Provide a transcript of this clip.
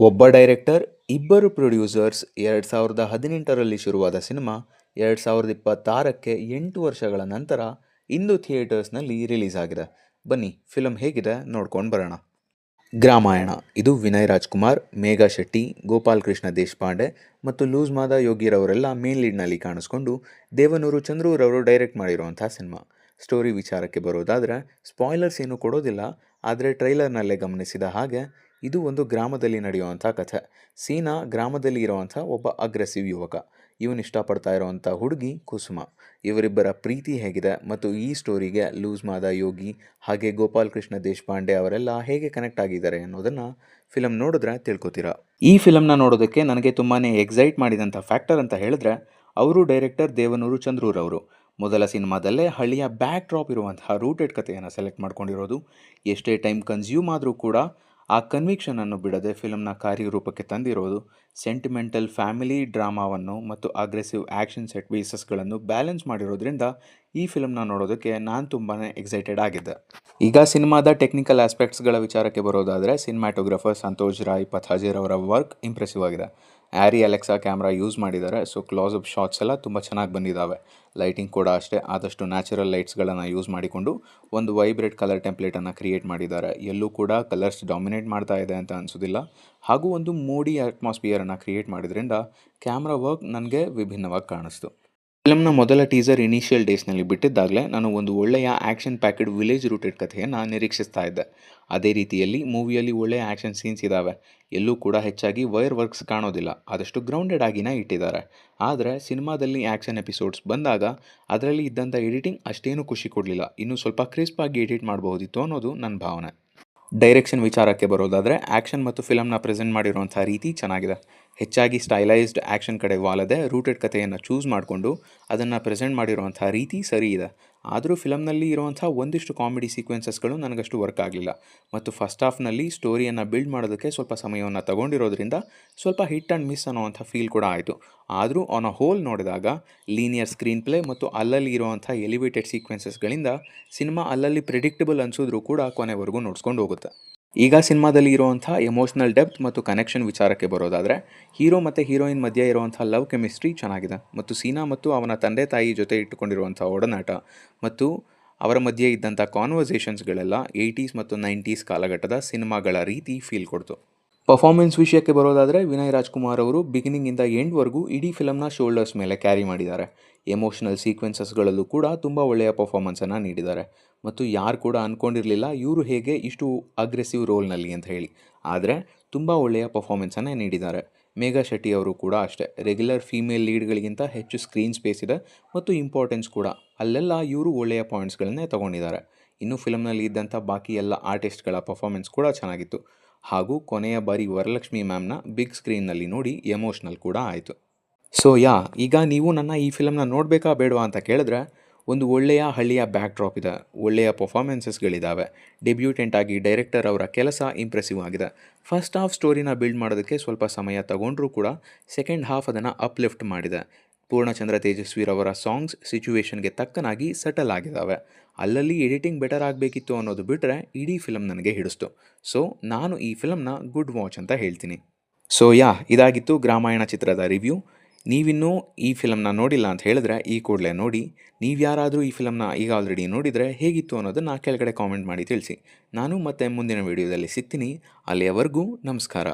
ಒಬ್ಬ ಡೈರೆಕ್ಟರ್, ಇಬ್ಬರು ಪ್ರೊಡ್ಯೂಸರ್ಸ್ 2018ರಲ್ಲಿ ಶುರುವಾದ ಸಿನಿಮಾ 2026ಕ್ಕೆ 8 ವರ್ಷಗಳ ನಂತರ ಇಂದು ಥಿಯೇಟರ್ಸ್ನಲ್ಲಿ ರಿಲೀಸ್ ಆಗಿದೆ. ಬನ್ನಿ ಫಿಲಂ ಹೇಗಿದೆ ನೋಡ್ಕೊಂಡು ಬರೋಣ. ಗ್ರಾಮಾಯಣ ಇದು ವಿನಯ್ ರಾಜ್ಕುಮಾರ್, ಮೇಘಾ ಶೆಟ್ಟಿ, ಗೋಪಾಲ್ ಕೃಷ್ಣ ದೇಶಪಾಂಡೆ ಮತ್ತು ಲೂಸ್ ಮಾದ ಯೋಗಿರವರೆಲ್ಲ ಮೇನ್ ಲೀಡ್ನಲ್ಲಿ ಕಾಣಿಸ್ಕೊಂಡು ದೇವನೂರು ಚಂದ್ರೂರವರು ಡೈರೆಕ್ಟ್ ಮಾಡಿರುವಂಥ ಸಿನಿಮಾ. ಸ್ಟೋರಿ ವಿಚಾರಕ್ಕೆ ಬರೋದಾದರೆ ಸ್ಪಾಯ್ಲರ್ಸ್ ಏನೂ ಕೊಡೋದಿಲ್ಲ, ಆದರೆ ಟ್ರೈಲರ್ನಲ್ಲೇ ಗಮನಿಸಿದ ಹಾಗೆ ಇದು ಒಂದು ಗ್ರಾಮದಲ್ಲಿ ನಡೆಯುವಂಥ ಕಥೆ. ಸೀನಾ ಗ್ರಾಮದಲ್ಲಿ ಇರುವಂಥ ಒಬ್ಬ ಅಗ್ರೆಸಿವ್ ಯುವಕ. ಇವನು ಇಷ್ಟಪಡ್ತಾ ಇರೋವಂಥ ಹುಡುಗಿ ಕುಸುಮ. ಇವರಿಬ್ಬರ ಪ್ರೀತಿ ಹೇಗಿದೆ ಮತ್ತು ಈ ಸ್ಟೋರಿಗೆ ಲೂಸ್ ಮಾದ ಯೋಗಿ ಹಾಗೆ ಗೋಪಾಲ್ ಕೃಷ್ಣ ದೇಶಪಾಂಡೆ ಅವರೆಲ್ಲ ಹೇಗೆ ಕನೆಕ್ಟ್ ಆಗಿದ್ದಾರೆ ಅನ್ನೋದನ್ನು ಫಿಲಮ್ ನೋಡಿದ್ರೆ ತಿಳ್ಕೊತೀರಾ. ಈ ಫಿಲಮ್ನ ನೋಡೋದಕ್ಕೆ ನನಗೆ ತುಂಬಾ ಎಕ್ಸೈಟ್ ಮಾಡಿದಂಥ ಫ್ಯಾಕ್ಟರ್ ಅಂತ ಹೇಳಿದ್ರೆ ಅವರು ಡೈರೆಕ್ಟರ್ ದೇವನೂರು ಚಂದ್ರೂರವರು. ಮೊದಲ ಸಿನಿಮಾದಲ್ಲೇ ಹಳ್ಳಿಯ ಬ್ಯಾಕ್ ಡ್ರಾಪ್ ಇರುವಂತಹ ರೂಟೆಡ್ ಕಥೆಯನ್ನು ಸೆಲೆಕ್ಟ್ ಮಾಡ್ಕೊಂಡಿರೋದು. ಎಷ್ಟೇ ಟೈಮ್ ಕನ್ಸ್ಯೂಮ್ ಆದರೂ ಕೂಡ ಆ ಕನ್ವಿಕ್ಷನನ್ನು ಬಿಡದೆ ಫಿಲಮ್ನ ಕಾರ್ಯರೂಪಕ್ಕೆ ತಂದಿರೋದು. ಸೆಂಟಿಮೆಂಟಲ್ ಫ್ಯಾಮಿಲಿ ಡ್ರಾಮಾವನ್ನು ಮತ್ತು ಅಗ್ರೆಸಿವ್ ಆ್ಯಕ್ಷನ್ ಸೆಟ್ ಪೀಸಸ್ಗಳನ್ನು ಬ್ಯಾಲೆನ್ಸ್ ಮಾಡಿರೋದ್ರಿಂದ ಈ ಫಿಲಮ್ನ ನೋಡೋದಕ್ಕೆ ನಾನು ತುಂಬಾ ಎಕ್ಸೈಟೆಡ್ ಆಗಿದ್ದೆ. ಈಗ ಸಿನಿಮಾದ ಟೆಕ್ನಿಕಲ್ ಆಸ್ಪೆಕ್ಟ್ಸ್ಗಳ ವಿಚಾರಕ್ಕೆ ಬರೋದಾದರೆ ಸಿನಿಮ್ಯಾಟೋಗ್ರಫರ್ ಸಂತೋಷ್ ರಾಯ್ ಪಥಾಜೇರ್ ಅವರ ವರ್ಕ್ ಇಂಪ್ರೆಸಿವ್ ಆಗಿದೆ. ಆ್ಯರಿ ಅಲೆಕ್ಸಾ ಕ್ಯಾಮ್ರಾ ಯೂಸ್ ಮಾಡಿದ್ದಾರೆ, ಸೊ ಕ್ಲೋಸಪ್ ಶಾಟ್ಸ್ ಎಲ್ಲ ತುಂಬ ಚೆನ್ನಾಗಿ ಬಂದಿದ್ದಾವೆ. ಲೈಟಿಂಗ್ ಕೂಡ ಅಷ್ಟೇ, ಆದಷ್ಟು ನ್ಯಾಚುರಲ್ ಲೈಟ್ಸ್ಗಳನ್ನು ಯೂಸ್ ಮಾಡಿಕೊಂಡು ಒಂದು ವೈಬ್ರೇಟ್ ಕಲರ್ ಟೆಂಪ್ಲೇಟನ್ನು ಕ್ರಿಯೇಟ್ ಮಾಡಿದ್ದಾರೆ. ಎಲ್ಲೂ ಕೂಡ ಕಲರ್ಸ್ ಡಾಮಿನೇಟ್ ಮಾಡ್ತಾ ಇದೆ ಅಂತ ಅನಿಸೋದಿಲ್ಲ. ಹಾಗೂ ಒಂದು ಮೋಡಿ ಅಟ್ಮಾಸ್ಫಿಯರನ್ನು ಕ್ರಿಯೇಟ್ ಮಾಡಿದ್ರಿಂದ ಕ್ಯಾಮ್ರಾ ವರ್ಕ್ ನನಗೆ ವಿಭಿನ್ನವಾಗಿ ಕಾಣಿಸ್ತು. ಫಿಲಮ್ನ ಮೊದಲ ಟೀಸರ್ ಇನಿಷಿಯಲ್ ಡೇಸ್ನಲ್ಲಿ ಬಿಟ್ಟಿದ್ದಾಗಲೇ ನಾನು ಒಂದು ಒಳ್ಳೆಯ ಆ್ಯಕ್ಷನ್ ಪ್ಯಾಕೆಡ್ ವಿಲೇಜ್ ರೂಟೆಡ್ ಕಥೆಯನ್ನು ನಿರೀಕ್ಷಿಸ್ತಾ ಇದ್ದೆ. ಅದೇ ರೀತಿಯಲ್ಲಿ ಮೂವಿಯಲ್ಲಿ ಒಳ್ಳೆಯ ಆ್ಯಕ್ಷನ್ ಸೀನ್ಸ್ ಇದ್ದಾವೆ. ಎಲ್ಲೂ ಕೂಡ ಹೆಚ್ಚಾಗಿ ವೈರ್ ವರ್ಕ್ಸ್ ಕಾಣೋದಿಲ್ಲ, ಆದಷ್ಟು ಗ್ರೌಂಡೆಡ್ ಆಗಿನೇ ಇಟ್ಟಿದ್ದಾರೆ. ಆದರೆ ಸಿನಿಮಾದಲ್ಲಿ ಆ್ಯಕ್ಷನ್ ಎಪಿಸೋಡ್ಸ್ ಬಂದಾಗ ಅದರಲ್ಲಿ ಇದ್ದಂಥ ಎಡಿಟಿಂಗ್ ಅಷ್ಟೇನೂ ಖುಷಿ ಕೊಡಲಿಲ್ಲ. ಇನ್ನೂ ಸ್ವಲ್ಪ ಕ್ರಿಸ್ಪ್ ಆಗಿ ಎಡಿಟ್ ಮಾಡಬಹುದಿತ್ತು ಅನ್ನೋದು ನನ್ನ ಭಾವನೆ. ಡೈರೆಕ್ಷನ್ ವಿಚಾರಕ್ಕೆ ಬರೋದಾದರೆ ಆ್ಯಕ್ಷನ್ ಮತ್ತು ಫಿಲಮ್ನ ಪ್ರೆಸೆಂಟ್ ಮಾಡಿರುವಂಥ ರೀತಿ ಚೆನ್ನಾಗಿದೆ. ಹೆಚ್ಚಾಗಿ ಸ್ಟೈಲೈಸ್ಡ್ ಆ್ಯಕ್ಷನ್ ಕಡೆ ವಾಲದೆ ರೂಟೆಡ್ ಕಥೆಯನ್ನು ಚೂಸ್ ಮಾಡಿಕೊಂಡು ಅದನ್ನು ಪ್ರೆಸೆಂಟ್ ಮಾಡಿರುವಂಥ ರೀತಿ ಸರಿ ಇದೆ. ಆದರೂ ಫಿಲಮ್ನಲ್ಲಿ ಇರುವಂಥ ಒಂದಿಷ್ಟು ಕಾಮಿಡಿ ಸೀಕ್ವೆನ್ಸಸ್ಗಳು ನನಗಷ್ಟು ವರ್ಕ್ ಆಗಲಿಲ್ಲ ಮತ್ತು ಫಸ್ಟ್ ಹಾಫ್ನಲ್ಲಿ ಸ್ಟೋರಿಯನ್ನು ಬಿಲ್ಡ್ ಮಾಡೋದಕ್ಕೆ ಸ್ವಲ್ಪ ಸಮಯವನ್ನು ತಗೊಂಡಿರೋದ್ರಿಂದ ಸ್ವಲ್ಪ ಹಿಟ್ ಆ್ಯಂಡ್ ಮಿಸ್ ಅನ್ನೋವಂಥ ಫೀಲ್ ಕೂಡ ಆಯಿತು. ಆದರೂ ಆನ್ ಅ ಹೋಲ್ ನೋಡಿದಾಗ ಲೀನಿಯರ್ ಸ್ಕ್ರೀನ್ ಪ್ಲೇ ಮತ್ತು ಅಲ್ಲಲ್ಲಿ ಇರುವಂಥ ಎಲಿವೇಟೆಡ್ ಸೀಕ್ವೆನ್ಸಸ್ಗಳಿಂದ ಸಿನಿಮಾ ಅಲ್ಲಲ್ಲಿ ಪ್ರಿಡಿಕ್ಟಬಲ್ ಅನಿಸಿದ್ರೂ ಕೂಡ ಕೊನೆವರೆಗೂ ನೋಡ್ಸ್ಕೊಂಡು ಹೋಗುತ್ತೆ. ಈಗ ಸಿನಿಮಾದಲ್ಲಿ ಇರುವಂಥ ಎಮೋಷ್ನಲ್ ಡೆಪ್ತ್ ಮತ್ತು ಕನೆಕ್ಷನ್ ವಿಚಾರಕ್ಕೆ ಬರೋದಾದರೆ ಹೀರೋ ಮತ್ತು ಹೀರೋಯಿನ್ ಮಧ್ಯೆ ಇರುವಂಥ ಲವ್ ಕೆಮಿಸ್ಟ್ರಿ ಚೆನ್ನಾಗಿದೆ ಮತ್ತು ಸೀನಾ ಮತ್ತು ಅವನ ತಂದೆ ತಾಯಿ ಜೊತೆ ಇಟ್ಟುಕೊಂಡಿರುವಂಥ ಒಡನಾಟ ಮತ್ತು ಅವರ ಮಧ್ಯೆ ಇದ್ದಂಥ ಕಾನ್ವರ್ಸೇಷನ್ಸ್ಗಳೆಲ್ಲ 80s ಮತ್ತು 90s ಕಾಲಘಟ್ಟದ ಸಿನಿಮಾಗಳ ರೀತಿ ಫೀಲ್ ಕೊಡ್ತು. ಪರ್ಫಾರ್ಮೆನ್ಸ್ ವಿಷಯಕ್ಕೆ ಬರೋದಾದರೆ ವಿನಯ್ ರಾಜ್ಕುಮಾರ್ ಅವರು ಬಿಗಿನಿಂಗಿಂದ ಎಂಡ್ವರೆಗೂ ಇಡೀ ಫಿಲಮ್ನ ಶೋಲ್ಡರ್ಸ್ ಮೇಲೆ ಕ್ಯಾರಿ ಮಾಡಿದ್ದಾರೆ. ಎಮೋಷನಲ್ ಸೀಕ್ವೆನ್ಸಸ್ಗಳಲ್ಲೂ ಕೂಡ ತುಂಬ ಒಳ್ಳೆಯ ಪರ್ಫಾರ್ಮೆನ್ಸನ್ನು ನೀಡಿದ್ದಾರೆ ಮತ್ತು ಯಾರು ಕೂಡ ಅಂದ್ಕೊಂಡಿರಲಿಲ್ಲ ಇವರು ಹೇಗೆ ಇಷ್ಟು ಅಗ್ರೆಸಿವ್ ರೋಲ್ನಲ್ಲಿ ಅಂತ ಹೇಳಿ. ಆದರೆ ತುಂಬ ಒಳ್ಳೆಯ ಪರ್ಫಾರ್ಮೆನ್ಸನ್ನೇ ನೀಡಿದ್ದಾರೆ. ಮೇಘಾ ಶೆಟ್ಟಿ ಅವರು ಕೂಡ ಅಷ್ಟೇ. ರೆಗ್ಯುಲರ್ ಫೀಮೇಲ್ ಲೀಡ್ಗಳಿಗಿಂತ ಹೆಚ್ಚು ಸ್ಕ್ರೀನ್ ಸ್ಪೇಸ್ ಇದೆ ಮತ್ತು ಇಂಪಾರ್ಟೆನ್ಸ್ ಕೂಡ ಅಲ್ಲೆಲ್ಲ ಇವರು ಒಳ್ಳೆಯ ಪಾಯಿಂಟ್ಸ್ಗಳನ್ನೇ ತೊಗೊಂಡಿದ್ದಾರೆ. ಇನ್ನು ಫಿಲಮ್ನಲ್ಲಿ ಇದ್ದಂಥ ಬಾಕಿ ಎಲ್ಲ ಆರ್ಟಿಸ್ಟ್ಗಳ ಪರ್ಫಾರ್ಮೆನ್ಸ್ ಕೂಡ ಚೆನ್ನಾಗಿತ್ತು. ಹಾಗೂ ಕೊನೆಯ ಬಾರಿ ವರಲಕ್ಷ್ಮಿ ಮ್ಯಾಮ್ನ ಬಿಗ್ ಸ್ಕ್ರೀನ್ನಲ್ಲಿ ನೋಡಿ ಎಮೋಷ್ನಲ್ ಕೂಡ ಆಯಿತು. ಸೊ ಈಗ ನೀವು ನನ್ನ ಈ ಫಿಲಮ್ನ ನೋಡಬೇಕಾ ಬೇಡವಾ ಅಂತ ಕೇಳಿದ್ರೆ ಒಂದು ಒಳ್ಳೆಯ ಹಳ್ಳಿಯ ಬ್ಯಾಕ್ ಡ್ರಾಪ್ ಇದೆ, ಒಳ್ಳೆಯ ಪರ್ಫಾರ್ಮೆನ್ಸಸ್ಗಳಿದ್ದಾವೆ. ಡೆಬ್ಯೂಟೆಂಟ್ ಆಗಿ ಡೈರೆಕ್ಟರ್ ಅವರ ಕೆಲಸ ಇಂಪ್ರೆಸಿವ್ ಆಗಿದೆ. ಫಸ್ಟ್ ಹಾಫ್ ಸ್ಟೋರಿನ ಬಿಲ್ಡ್ ಮಾಡೋದಕ್ಕೆ ಸ್ವಲ್ಪ ಸಮಯ ತಗೊಂಡ್ರೂ ಕೂಡ ಸೆಕೆಂಡ್ ಹಾಫ್ ಅದನ್ನು ಅಪ್ಲಿಫ್ಟ್ ಮಾಡಿದೆ. ಪೂರ್ಣಚಂದ್ರ ತೇಜಸ್ವಿರವರ ಸಾಂಗ್ಸ್ ಸಿಚುವೇಶನ್ಗೆ ತಕ್ಕನಾಗಿ ಸೆಟಲ್ ಆಗಿದ್ದಾವೆ. ಅಲ್ಲಲ್ಲಿ ಎಡಿಟಿಂಗ್ ಬೆಟರ್ ಆಗಬೇಕಿತ್ತು ಅನ್ನೋದು ಬಿಟ್ಟರೆ ಇಡೀ ಫಿಲಮ್ ನನಗೆ ಹಿಡಿಸ್ತು. ಸೊ ನಾನು ಈ ಫಿಲಮ್ನ ಗುಡ್ ವಾಚ್ ಅಂತ ಹೇಳ್ತೀನಿ. ಸೊ ಇದಾಗಿತ್ತು ಗ್ರಾಮಾಯಣ ಚಿತ್ರದ ರಿವ್ಯೂ. ನೀವಿನ್ನೂ ಈ ಫಿಲಮ್ನ ನೋಡಿಲ್ಲ ಅಂತ ಹೇಳಿದ್ರೆ ಈ ಕೂಡಲೇ ನೋಡಿ. ನೀವು ಯಾರಾದರೂ ಈ ಫಿಲಮ್ನ ಈಗ ಆಲ್ರೆಡಿ ನೋಡಿದರೆ ಹೇಗಿತ್ತು ಅನ್ನೋದನ್ನು ಕೆಳಗಡೆ ಕಾಮೆಂಟ್ ಮಾಡಿ ತಿಳಿಸಿ. ನಾನು ಮತ್ತೆ ಮುಂದಿನ ವೀಡಿಯೋದಲ್ಲಿ ಸಿಗ್ತೀನಿ. ಅಲ್ಲಿಯವರೆಗೂ ನಮಸ್ಕಾರ.